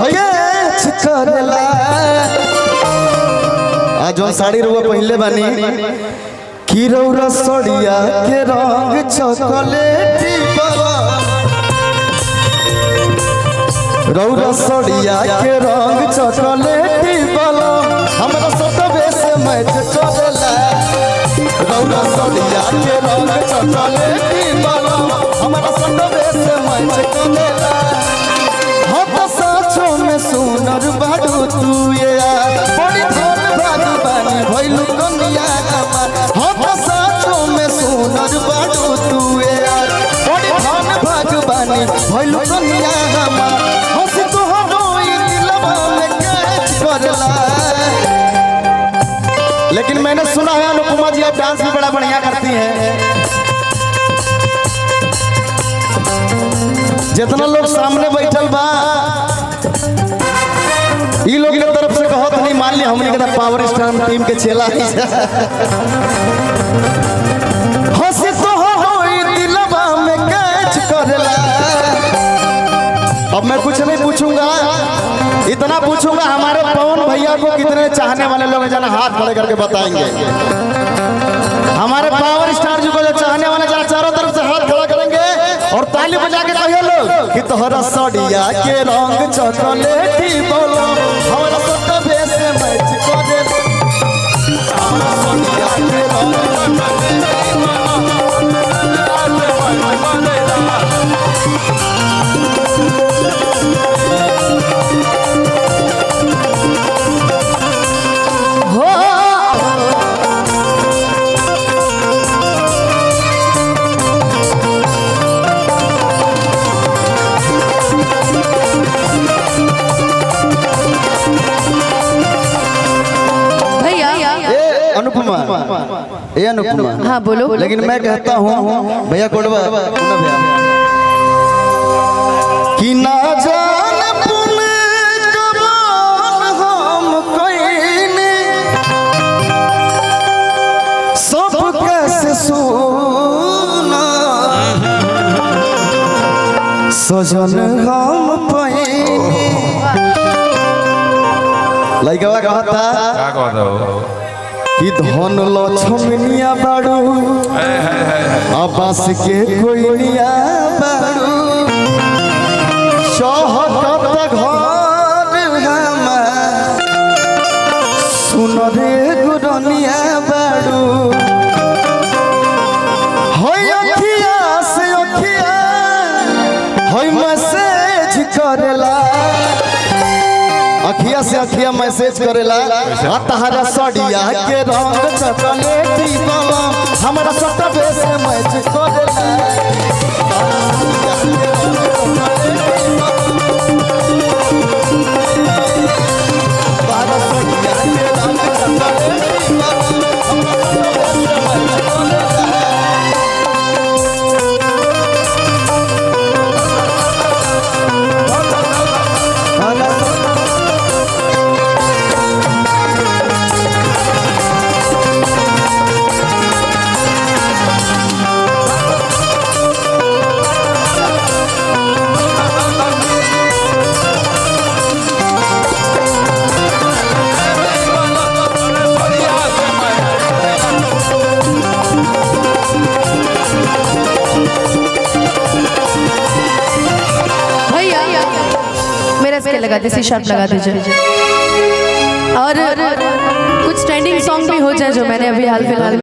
करेला आज जो साड़ी रुआ पहले बानी की रौरा सड़िया के रंग चॉकलेटी रौरा सड़िया के रंग चॉकलेटी वाला हमरा सटबे से मैच करेला रौरा सड़िया के रंग चॉकलेटी वाला हमरा सटबे से मैच करेला हम साचो में सुनर बाडू तू ये बड़ी धन भगवानी भइलु कन्या हमार हम साचो में सुनर बाडू तू ये बड़ी धन भगवानी भइलु कन्या हमार हंसी तो होई दिलवा में कैच करला। लेकिन मैंने सुना है अनुपमा जी आप डांस भी बड़ा बढ़िया करती हैं। जितना लोग सामने बैठल बा ई लोग के तरफ से कहत नहीं मान ली हमनी के पावर स्टार टीम के चेला हंसी तो होई दिलवा में कैच करला। अब मैं कुछ नहीं पूछूंगा इतना पूछूंगा हमारे पवन भैया को कितने चाहने वाले लोग हैं, जना हाथ खड़े करके बताएंगे। हमारे पावर स्टार जी को जो चाहने वाले जरा चारों तरफ से हाथ खड़ा करेंगे और ताली बजा के कहिए लोग कि तोहरा सड़िया के रंग चॉकलेटी बोलो हमरा सटबे से मैच करे हमरा सड़िया के रंग अनुपमा ये अनुपमा हाँ बोलो। लेकिन मैं कहता हूँ भैया कोडवा भैया कि ना जान पुने कमान हम कइने सब कैसे सुना सजन हम पइने लइकवा कहता कि धन लक्ष्मनिया बाड़ू आबास के कोइनिया बाड़ू शहकत घर हमार सुन रे गुरनिया बाड़ू होय अखिया से अखिया होय मैसेज करेला अखिया से अखिया मैसेज करेला तहरा सड़िया के रंग चॉकलेटी वाला हमरा सटबे से मैच करेला तहरा सड़िया के रंग चॉकलेटी वाला हमरा सटबे से मैच लगा दीजिए शार्प लगा दीजिए और कुछ ट्रेंडिंग सॉन्ग भी हो जाए जो मैंने अभी हाल फिलहाल